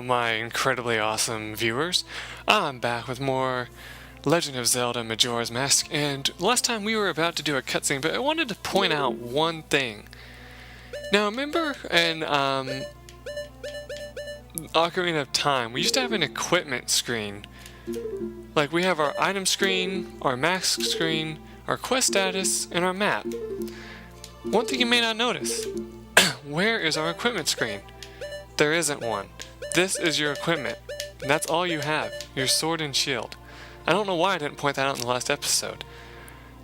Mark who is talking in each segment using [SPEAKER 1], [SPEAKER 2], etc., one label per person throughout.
[SPEAKER 1] Hello, my incredibly awesome viewers. I'm back with more Legend of Zelda Majora's Mask, and last time we were about to do a cutscene, but I wanted to point out one thing. Now, remember in Ocarina of Time, we used to have an equipment screen. Like, we have our item screen, our mask screen, our quest status, and our map. One thing you may not notice, where is our equipment screen? There isn't one. This is your equipment, and that's all you have, your sword and shield. I don't know why I didn't point that out in the last episode.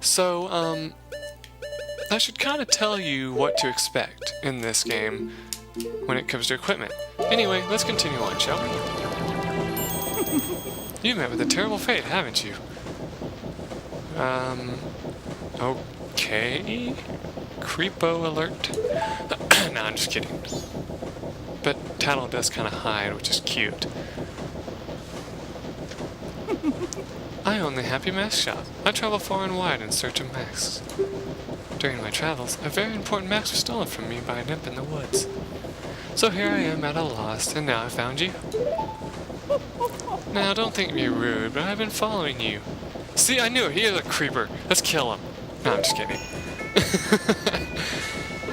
[SPEAKER 1] So, that should kind of tell you what to expect in this game when it comes to equipment. Anyway, let's continue on, shall we? You've met with a terrible fate, haven't you? Okay. Creepo alert. Nah, I'm just kidding. But Tattle does kind of hide, which is cute. I own the Happy Mask Shop. I travel far and wide in search of masks. During my travels, a very important mask was stolen from me by an imp in the woods. So here I am at a loss, and now I found you. Now, don't think me rude, but I've been following you. See, I knew it. He is a creeper. Let's kill him. No, I'm just kidding.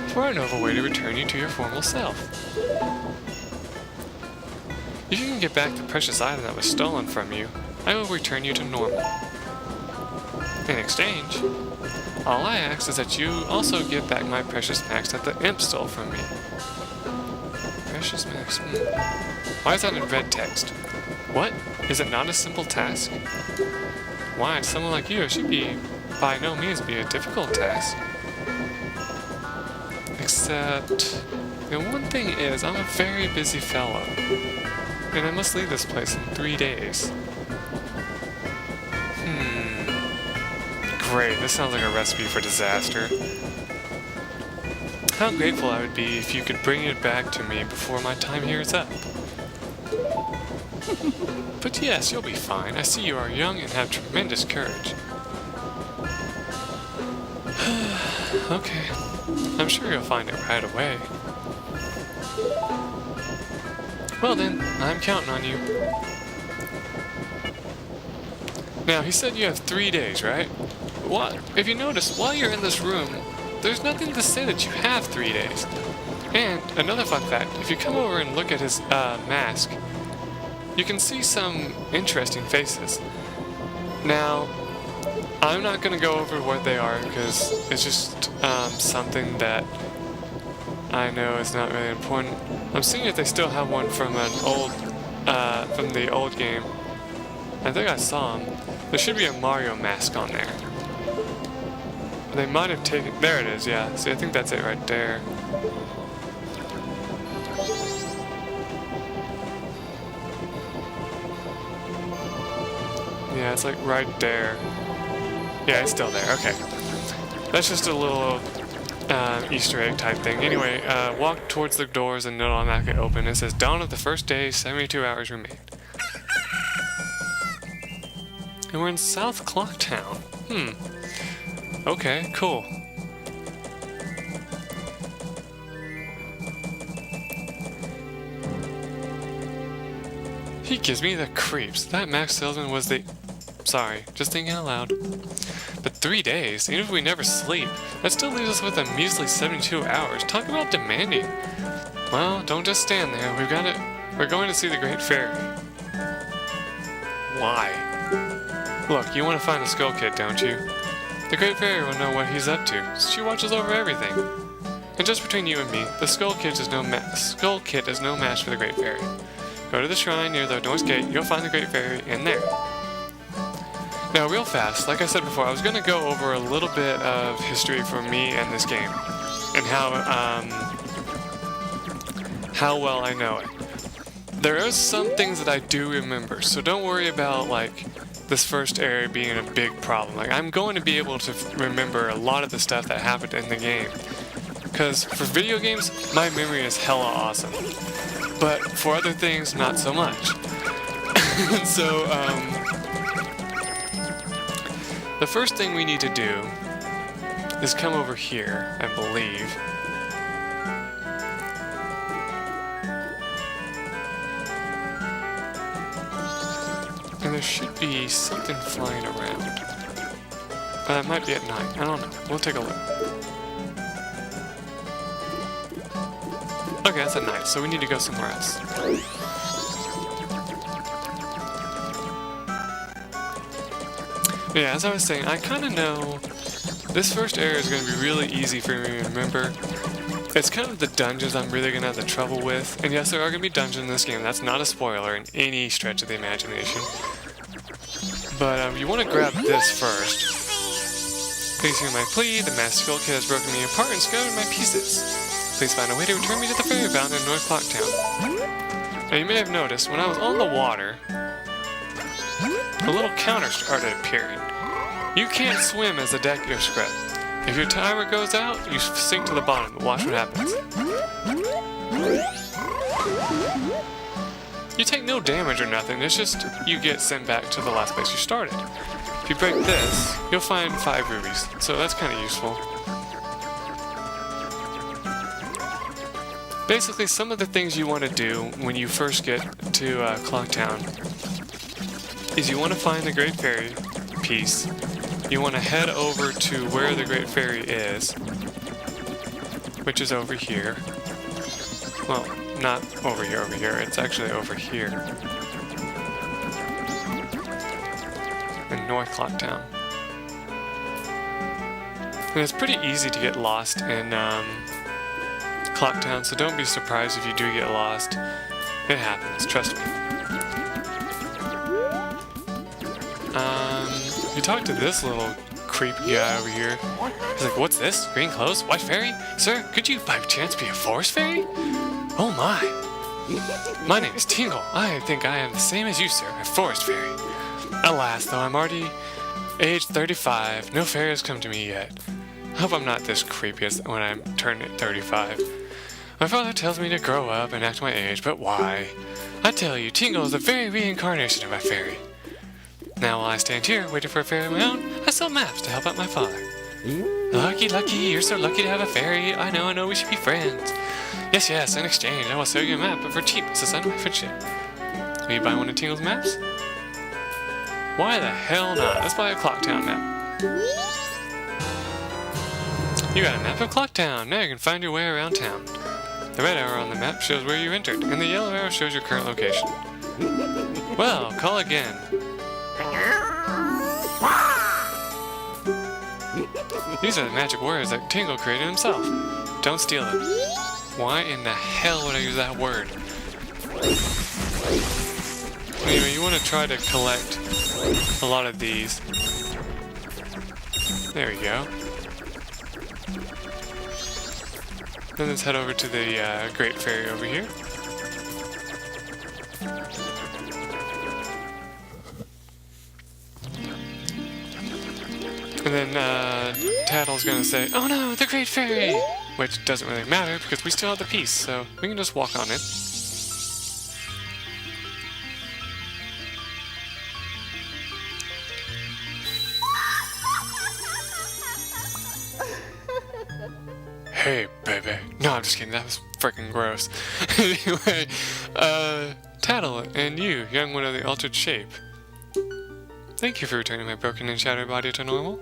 [SPEAKER 1] For I know of a way to return you to your former self. If you can get back the precious item that was stolen from you, I will return you to normal. In exchange, all I ask is that you also give back my precious mask that the imp stole from me. Precious mask? Why is that in red text? What? Is it not a simple task? Why, someone like you, it should be by no means be a difficult task. Except, the one thing is, I'm a very busy fellow, and I must leave this place in 3 days. Great, this sounds like a recipe for disaster. How grateful I would be if you could bring it back to me before my time here is up. But yes, you'll be fine. I see you are young and have tremendous courage. Okay, I'm sure you'll find it right away. Well then, I'm counting on you. Now, he said you have 3 days, right? What? If you notice, while you're in this room, there's nothing to say that you have 3 days. And, another fun fact, if you come over and look at his mask, you can see some interesting faces. Now, I'm not going to go over what they are because it's just something that I know is not really important. I'm seeing if they still have one from an old, from the old game. I think I saw them. There should be a Mario mask on there. They might have taken... There it is, yeah. See, I think that's it right there. Yeah, it's like right there. Yeah, it's still there. Okay. That's just a little Easter egg type thing. Anyway, walk towards the doors and it'll automatically open. It says, dawn of the first day, 72 hours remain. And we're in South Clocktown. Okay, cool. He gives me the creeps. That Max salesman was the... Sorry, just thinking out loud. But 3 days, even if we never sleep, that still leaves us with a measly 72 hours. Talk about demanding. Well, don't just stand there. We're going to see the Great Fairy. Why? Look, you want to find the Skull Kid, don't you? The Great Fairy will know what he's up to. She watches over everything. And just between you and me, the Skull Kid is no match for the Great Fairy. Go to the shrine near the North Gate, you'll find the Great Fairy in there. Now, real fast, like I said before, I was going to go over a little bit of history for me and this game, and how well I know it. There are some things that I do remember, so don't worry about, like, this first area being a big problem. Like, I'm going to be able to remember a lot of the stuff that happened in the game. Because for video games, my memory is hella awesome. But for other things, not so much. So, the first thing we need to do is come over here, I believe. And there should be something flying around. But it might be at night. I don't know. We'll take a look. Okay, that's at night, so we need to go somewhere else. Yeah, as I was saying, I kind of know this first area is going to be really easy for me to remember. It's kind of the dungeons I'm really going to have the trouble with. And yes, there are going to be dungeons in this game. That's not a spoiler in any stretch of the imagination. But you want to grab this first. Please hear my plea. The Master Skull Kid has broken me apart and scattered my pieces. Please find a way to return me to the ferry bound in North Clocktown. Now you may have noticed, when I was on the water, a little counter started appearing. You can't swim as the deck goes scrub. If your timer goes out, you sink to the bottom, but watch what happens. You take no damage or nothing, it's just you get sent back to the last place you started. If you break this, you'll find 5 rubies, so that's kind of useful. Basically, some of the things you want to do when you first get to Clocktown is you want to find the Great Fairy piece. You want to head over to where the Great Fairy is, which is over here. Well, not over here, it's actually over here. In North Clocktown. And it's pretty easy to get lost in Clocktown, so don't be surprised if you do get lost. It happens, trust me. You talk to this little creepy guy over here. He's like, what's this? Green clothes? White fairy? Sir, could you by chance be a forest fairy? Oh my! My name is Tingle. I think I am the same as you, sir, a forest fairy. Alas, though I'm already age 35, no fairy has come to me yet. I hope I'm not this creepy as when I'm turning 35. My father tells me to grow up and act my age, but why? I tell you, Tingle is the very reincarnation of a fairy. Now while I stand here, waiting for a fairy of my own, I sell maps to help out my father. Lucky, lucky, you're so lucky to have a fairy. I know, we should be friends. Yes, in exchange, I will sell you a map, but for cheap, it's a sign of my friendship. Will you buy one of Tingle's maps? Why the hell not? Let's buy a Clocktown map. You got a map of Clocktown. Now you can find your way around town. The red arrow on the map shows where you entered, and the yellow arrow shows your current location. Well, call again. These are the magic words that Tingle created himself. Don't steal them. Why in the hell would I use that word? Anyway, you want to try to collect a lot of these. There we go. Then let's head over to the Great Fairy over here. And then Tattle's gonna say, oh no, the Great Fairy! Which doesn't really matter because we still have the piece, so we can just walk on it. Hey, baby. No, I'm just kidding. That was freaking gross. Anyway, Tattle, and you, young one of the altered shape. Thank you for returning my broken and shattered body to normal.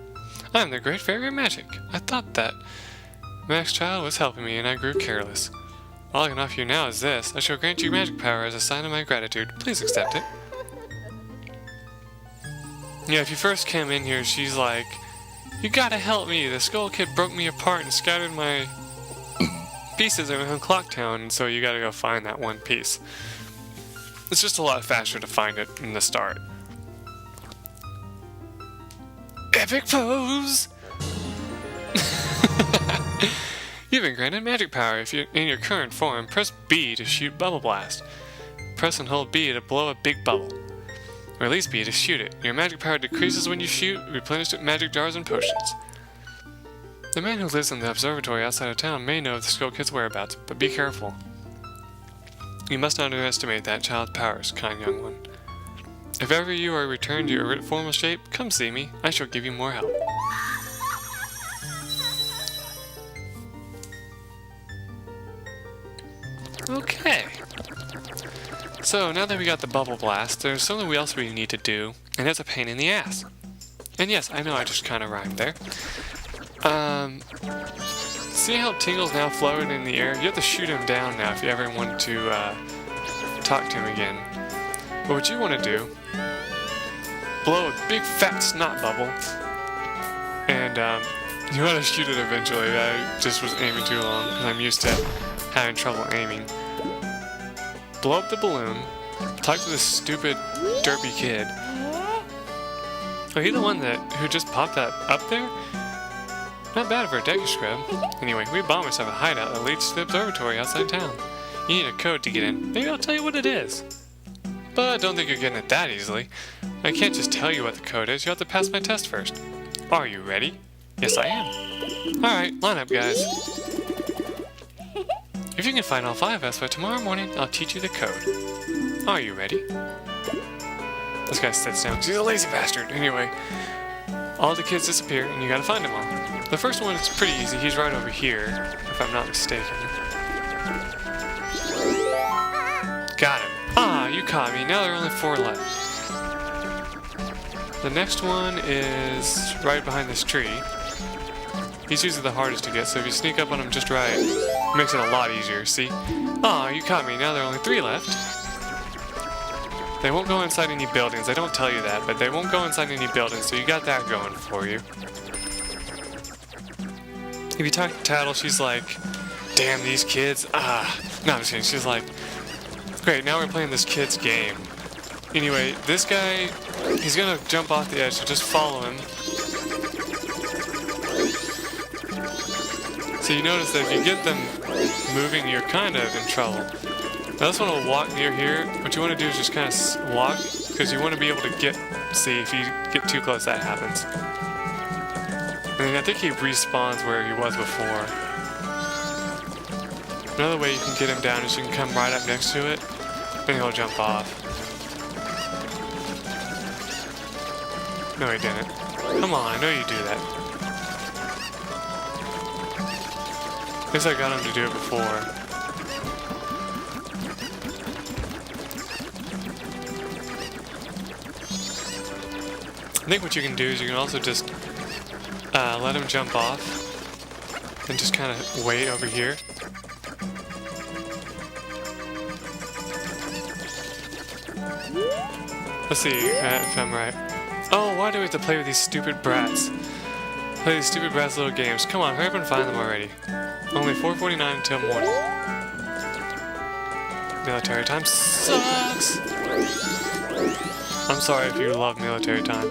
[SPEAKER 1] I am the Great Fairy of Magic. I thought that Max Child was helping me and I grew careless. All I can offer you now is this. I shall grant you magic power as a sign of my gratitude. Please accept it. Yeah, if you first came in here, she's like, you gotta help me. The Skull Kid broke me apart and scattered my pieces around Clocktown, and so you gotta go find that one piece. It's just a lot faster to find it in the start. Epic pose! You've been granted magic power. If you're in your current form, press B to shoot Bubble Blast. Press and hold B to blow a big bubble. Release B to shoot it. Your magic power decreases when you shoot, replenished with magic jars and potions. The man who lives in the observatory outside of town may know of the Skull Kid's whereabouts, but be careful. You must not underestimate that child's powers, kind young one. If ever you are returned to your formal shape, come see me. I shall give you more help. Okay. So now that we got the bubble blast, there's something else we need to do, and it's a pain in the ass. And yes, I know I just kind of rhymed there. See how Tingle's now floating in the air? You have to shoot him down now if you ever want to talk to him again. But what you want to do, blow a big fat snot bubble, and you want to shoot it eventually. I just was aiming too long, and I'm used to having trouble aiming. Blow up the balloon, talk to this stupid, derpy kid. Oh, he the one who just popped that up there? Not bad for a deck scrub. Anyway, we bombers have a hideout that leads to the observatory outside town. You need a code to get in. Maybe I'll tell you what it is. But I don't think you're getting it that easily. I can't just tell you what the code is. You have to pass my test first. Are you ready? Yes, I am. Alright, line up, guys. If you can find all 5 of us by tomorrow morning, I'll teach you the code. Are you ready? This guy sits down because he's a lazy bastard. Anyway, all the kids disappear and you gotta find them all. The first one is pretty easy. He's right over here, if I'm not mistaken. Got him. Ah, you caught me. Now there are only 4 left. The next one is right behind this tree. He's usually the hardest to get, so if you sneak up on him just right, it makes it a lot easier, see? Ah, you caught me. Now there are only 3 left. They won't go inside any buildings. They don't tell you that, but they won't go inside any buildings, so you got that going for you. If you talk to Tattle, she's like, damn these kids. No, I'm just kidding. She's like, great, now we're playing this kid's game. Anyway, this guy, he's gonna jump off the edge, so just follow him. So you notice that if you get them moving, you're kind of in trouble. Now this one will walk near here. What you want to do is just kind of walk, because you want to be able to see if you get too close, that happens. And I think he respawns where he was before. Another way you can get him down is you can come right up next to it, and he'll jump off. No, he didn't. Come on, I know you do that. At least I got him to do it before. I think what you can do is you can also just let him jump off and just kind of wait over here. Let's see if I'm right. Oh, why do we have to play with these stupid brats? Play these stupid brats little games. Come on, hurry up and find them already. Only 4:49 until morning. Military time sucks! I'm sorry if you love military time.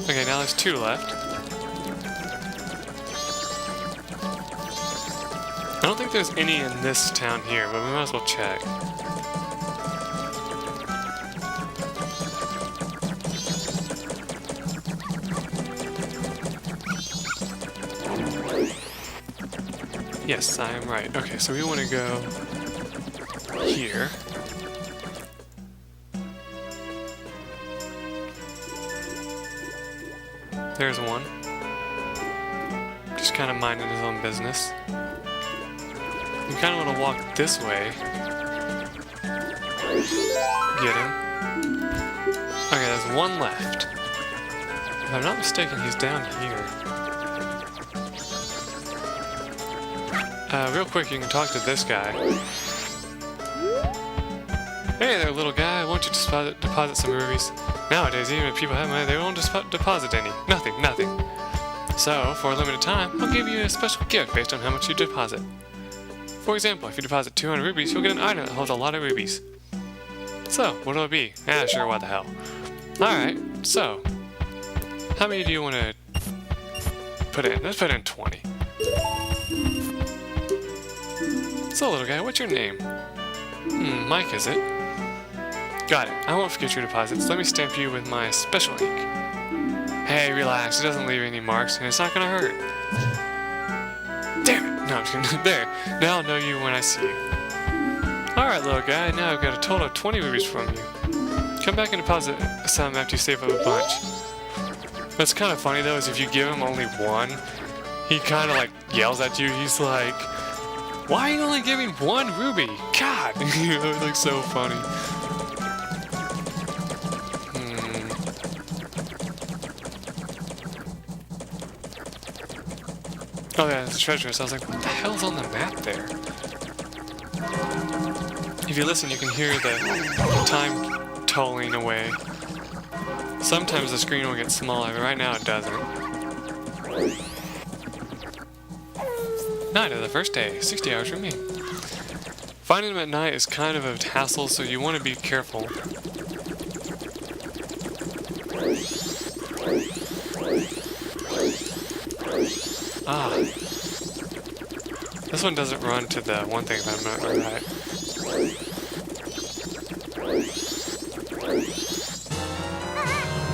[SPEAKER 1] Okay, now there's 2 left. I don't think there's any in this town here, but we might as well check. Yes, I am right. Okay, so we want to go here. There's one. Just kind of minding his own business. You kind of want to walk this way. Get him. Okay, there's 1 left. If I'm not mistaken, he's down here. Real quick, you can talk to this guy. Hey there, little guy. Won't you deposit some rubies? Nowadays, even if people have money, they won't deposit any. Nothing. So, for a limited time, I'll give you a special gift based on how much you deposit. For example, if you deposit 200 rubies, you'll get an item that holds a lot of rubies. So, what'll it be? Sure, what the hell. Alright, so, how many do you want to put in? Let's put in 20. So, little guy, what's your name? Mike, is it? Got it. I won't forget your deposits. Let me stamp you with my special ink. Hey, relax. It doesn't leave any marks, and it's not gonna hurt. Damn it! No, I'm just kidding. There. Now I'll know you when I see you. Alright, little guy. Now I've got a total of 20 rubies from you. Come back and deposit some after you save up a bunch. What's kind of funny, though, is if you give him only 1, he kind of, like, yells at you. He's like, Why are you only giving one ruby? God! It looks so funny. Oh yeah, it's a treasure. So I was like, what the hell's on the map there? If you listen, you can hear the time tolling away. Sometimes the screen will get smaller, but right now it doesn't. Night of the first day, 60 hours remaining. Finding them at night is kind of a hassle, so you want to be careful. Ah. This one doesn't run to the one thing if I'm not right.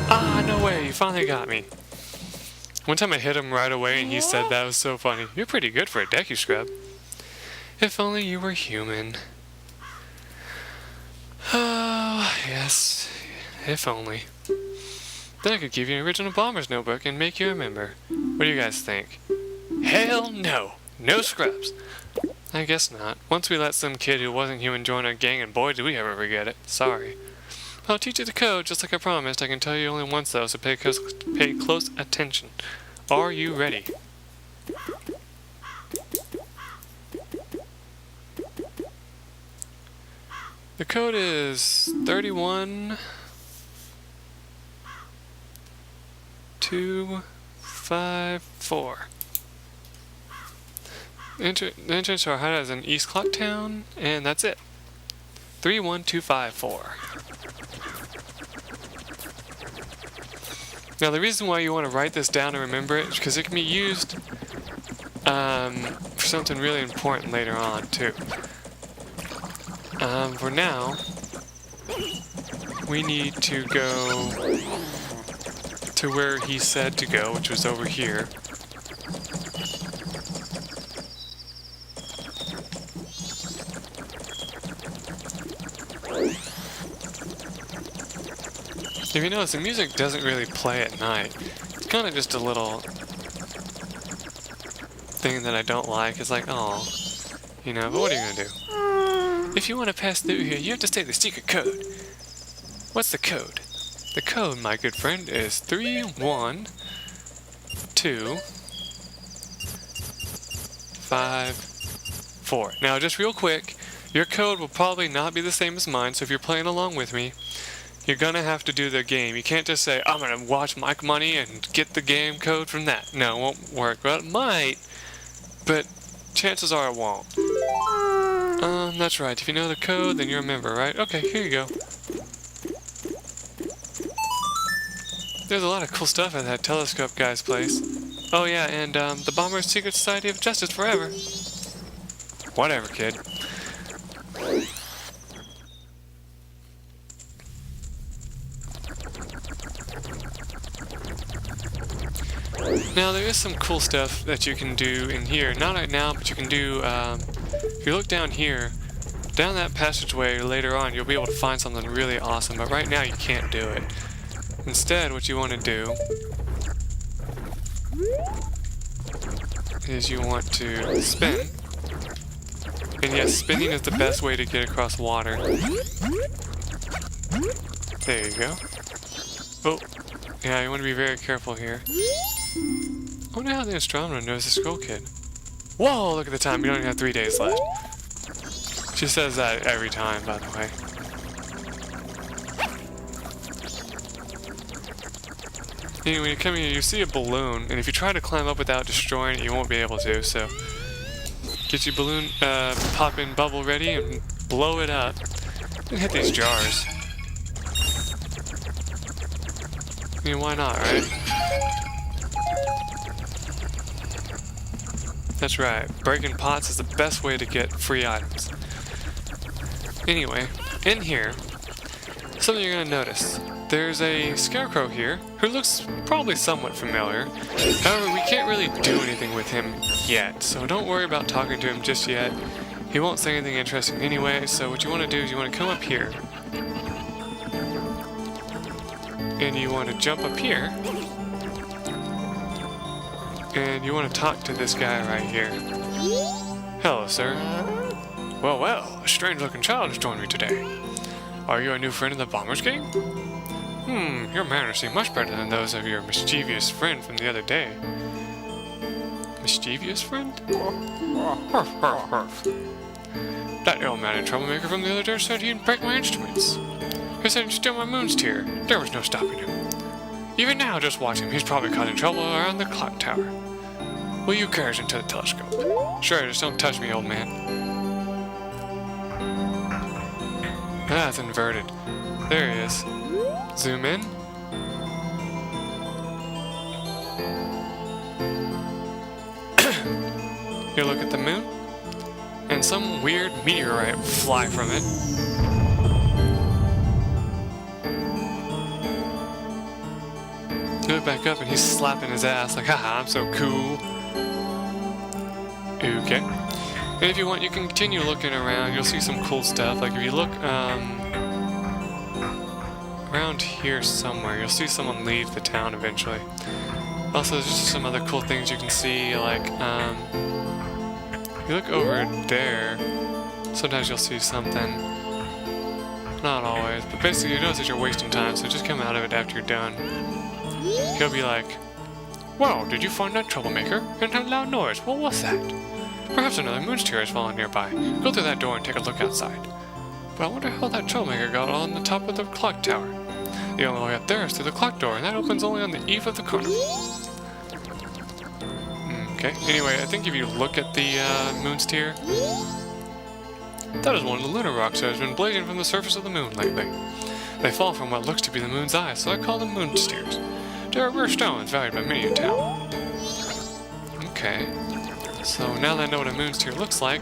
[SPEAKER 1] Ah, no way, you finally got me. One time I hit him right away and he said that was so funny. You're pretty good for a Deku scrub. If only you were human. Oh, yes. If only. Then I could give you an original Bomber's notebook and make you a member. What do you guys think? Hell no! No scrubs! I guess not. Once we let some kid who wasn't human join our gang, and boy did we ever forget it. Sorry. I'll teach you the code just like I promised. I can tell you only once though, so pay close attention. Are you ready? The code is 31254. The entrance to our hideout is in East Clocktown, and that's it. 31254. Now the reason why you want to write this down and remember it is because it can be used for something really important later on too. For now, we need to go to where he said to go, which was over here. If you notice, the music doesn't really play at night. It's kind of just a little thing that I don't like. It's like, oh, you know, but what are you going to do? If you want to pass through here, you have to state the secret code. What's the code? The code, my good friend, is 31254. Now, just real quick, your code will probably not be the same as mine, so if you're playing along with me, you're gonna have to do the game. You can't just say, I'm gonna watch Mike Money and get the game code from that. No, it won't work. Well, it might, but chances are it won't. That's right. If you know the code, then you're a member, right? Okay, here you go. There's a lot of cool stuff at that telescope guy's place. Oh yeah, and the Bomber's Secret Society of Justice Forever. Whatever, kid. Now there is some cool stuff that you can do in here. Not right now, but you can do, if you look down here, down that passageway later on, you'll be able to find something really awesome, but right now you can't do it. Instead, what you want to do is you want to spin. And yes, spinning is the best way to get across water. There you go. Oh, yeah, you want to be very careful here. I wonder how the astronomer knows the Skull Kid. Whoa, look at the time. We only have 3 days left. She says that every time, by the way. And when you come here, you see a balloon, and if you try to climb up without destroying it, you won't be able to, so get your balloon pop-in bubble ready and blow it up. And hit these jars. I mean, why not, right? That's right, breaking pots is the best way to get free items. Anyway, in here, something you're gonna notice. There's a scarecrow here, who looks probably somewhat familiar. However, we can't really do anything with him yet, so don't worry about talking to him just yet. He won't say anything interesting anyway, so what you want to do is you want to come up here. And you want to jump up here. And you want to talk to this guy right here. Hello, sir. Well, well, a strange-looking child has joined me today. Are you a new friend of the Bombers gang? Your manners seem much better than those of your mischievous friend from the other day. Mischievous friend? Harf, harf, harf. That ill-mannered troublemaker from the other day said he'd break my instruments. He said he'd steal my moon's tear. There was no stopping him. Even now, just watch him. He's probably causing trouble around the clock tower. Will you carriage into the telescope? Sure, just don't touch me, old man. Ah, it's inverted. There he is. Zoom in. You look at the moon, and some weird meteorite fly from it. You look back up and he's slapping his ass like, haha, I'm so cool. Okay. And if you want, you can continue looking around. You'll see some cool stuff. Like if you look around here somewhere, you'll see someone leave the town eventually. Also, there's just some other cool things you can see, like you look over there, sometimes you'll see something. Not always, but basically you notice that you're wasting time, so just come out of it after you're done. He'll be like, "Wow, did you find that troublemaker? And that loud noise, what was that? Perhaps another moon's tear has fallen nearby. Go through that door and take a look outside. But I wonder how that troublemaker got on the top of the clock tower. The only way up there is through the clock door, and that opens only on the eve of the carnival." Okay, anyway, I think if you look at the moon's tear, that is one of the lunar rocks that has been blazing from the surface of the moon lately. They fall from what looks to be the moon's eyes, so I call them moon tears. They are rare stones valued by many in town. Okay, so now that I know what a moon's tear looks like,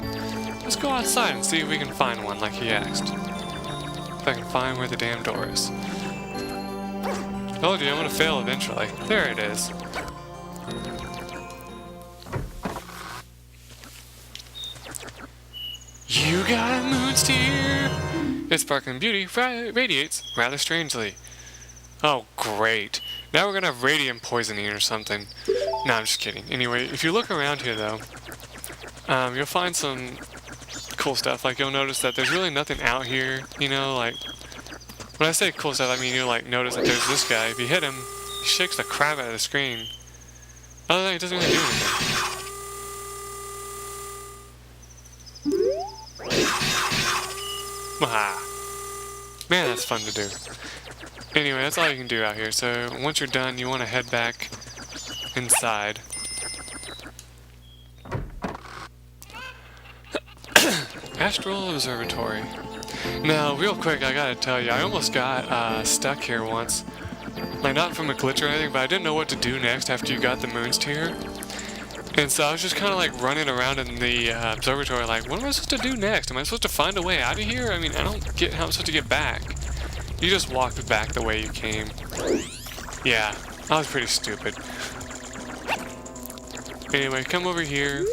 [SPEAKER 1] let's go outside and see if we can find one like he asked. If I can find where the damn door is. Told you, I'm gonna fail eventually. There it is. You got a moon's tear! Its sparkling beauty radiates rather strangely. Oh, great. Now we're gonna have radiant poisoning or something. No, I'm just kidding. Anyway, if you look around here, though, you'll find some cool stuff. Like, you'll notice that there's really nothing out here, you know, like... When I say cool stuff, I mean you'll, like, notice that there's this guy. If you hit him, he shakes the crap out of the screen. Other than that, he doesn't really do anything. Waha! Man, that's fun to do. Anyway, that's all you can do out here. So once you're done, you want to head back inside. Astral Observatory. Now, real quick, I gotta tell you, I almost got stuck here once. Like, not from a glitch or anything, but I didn't know what to do next after you got the moon's tear. And so I was just kind of like running around in the observatory like, what am I supposed to do next? Am I supposed to find a way out of here? I mean, I don't get how I'm supposed to get back. You just walked back the way you came. Yeah, I was pretty stupid. Anyway, come over here.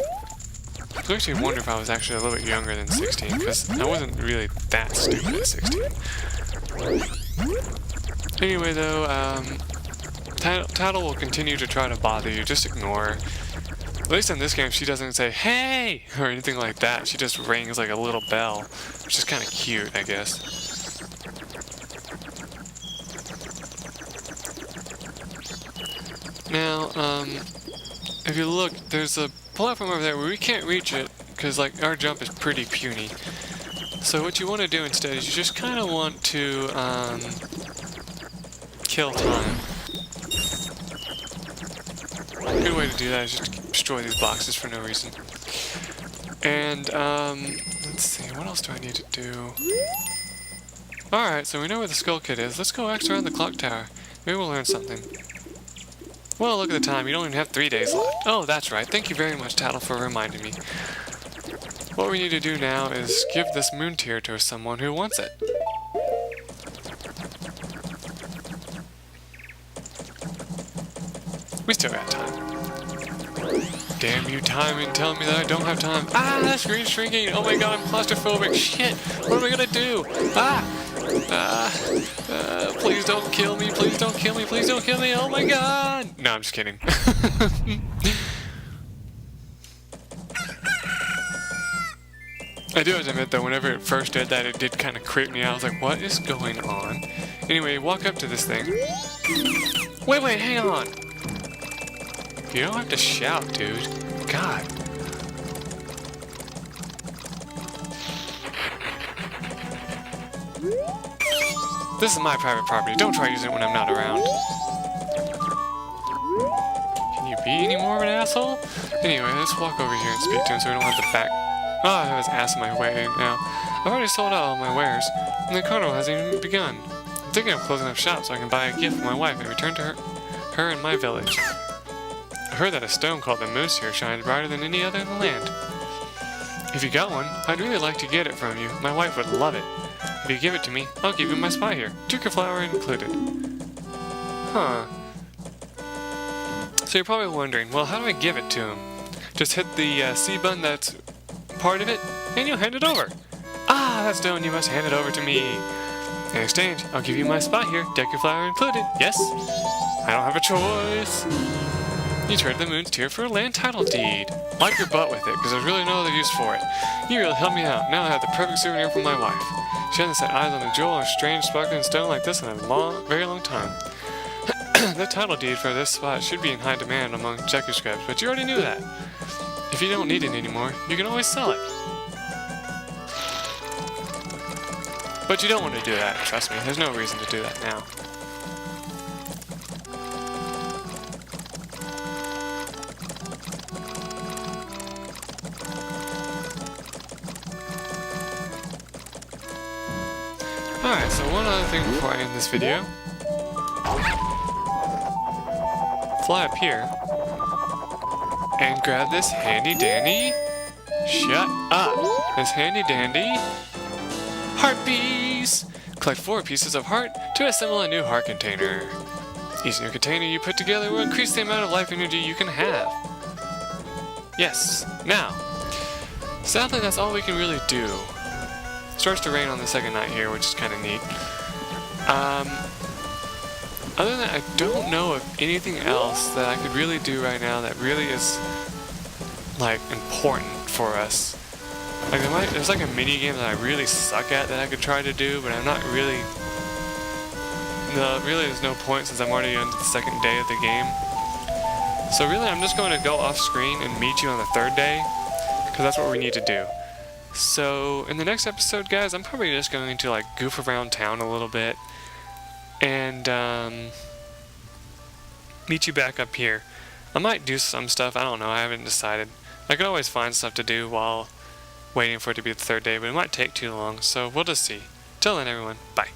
[SPEAKER 1] I was actually wondering if I was actually a little bit younger than 16, because I wasn't really that stupid at 16. Anyway, though, Tattle will continue to try to bother you. Just ignore her. At least in this game, she doesn't say, "Hey!" or anything like that. She just rings like a little bell, which is kind of cute, I guess. Now, if you look, there's a platform over there where we can't reach it, because, like, our jump is pretty puny. So what you want to do instead is you just kind of want to, kill time. A good way to do that is just to destroy these boxes for no reason. And, let's see, what else do I need to do? Alright, so we know where the skull kit is. Let's go ask around the clock tower. Maybe we'll learn something. Well, look at the time. You don't even have 3 days left. Oh, that's right. Thank you very much, Tattle, for reminding me. What we need to do now is give this moon tear to someone who wants it. We still got time. Damn you, timing, telling me that I don't have time. Ah, that screen's shrinking. Oh my god, I'm claustrophobic. Shit, what am I gonna do? Please don't kill me. Please don't kill me. Please don't kill me. Oh my god. No, I'm just kidding. I do have to admit though, whenever it first did that, it did kind of creep me out. I was like, what is going on? Anyway, walk up to this thing. Wait, hang on! You don't have to shout, dude. God. This is my private property. Don't try using it when I'm not around. Can you be any more of an asshole? Anyway, let's walk over here and speak to him so we don't have to back... Oh, I have his ass in my way now. I've already sold out all my wares, and the carnival hasn't even begun. I'm thinking of closing up shop so I can buy a gift for my wife and return to her in my village. I heard that a stone called the Moose here shines brighter than any other in the land. If you got one, I'd really like to get it from you. My wife would love it. If you give it to me, I'll give you my spot here. Duker flower included. Huh. So you're probably wondering, well, how do I give it to him? Just hit the C button that's part of it, and you'll hand it over. Ah, that stone, you must hand it over to me. In exchange, I'll give you my spot here. Duker flower included. Yes? I don't have a choice. You turned the Moon's Tear for a land title deed. Wipe your butt with it, because there's really no other use for it. You really helped me out. Now I have the perfect souvenir for my wife. She hasn't set eyes on a jewel or strange sparkling stone like this in a very long time. The title deed for this spot should be in high demand among Deku Scraps, but you already knew that. If you don't need it anymore, you can always sell it. But you don't want to do that, trust me. There's no reason to do that now. Alright, so one other thing before I end this video. Fly up here and grab this handy dandy. Shut up! This handy dandy heart piece. Collect 4 pieces of heart to assemble a new heart container. Each new container you put together will increase the amount of life energy you can have. Yes. Now, sadly, that's all we can really do. Starts to rain on the second night here, which is kind of neat. Other than that, I don't know of anything else that I could really do right now that really is, like, important for us. Like, there's like a mini game that I really suck at that I could try to do, but I'm not really... No, really there's no point since I'm already on the second day of the game. So really, I'm just going to go off screen and meet you on the 3rd day, because that's what we need to do. So, in the next episode, guys, I'm probably just going to, like, goof around town a little bit and, meet you back up here. I might do some stuff, I don't know, I haven't decided. I could always find stuff to do while waiting for it to be the 3rd day, but it might take too long, so we'll just see. Till then, everyone, bye.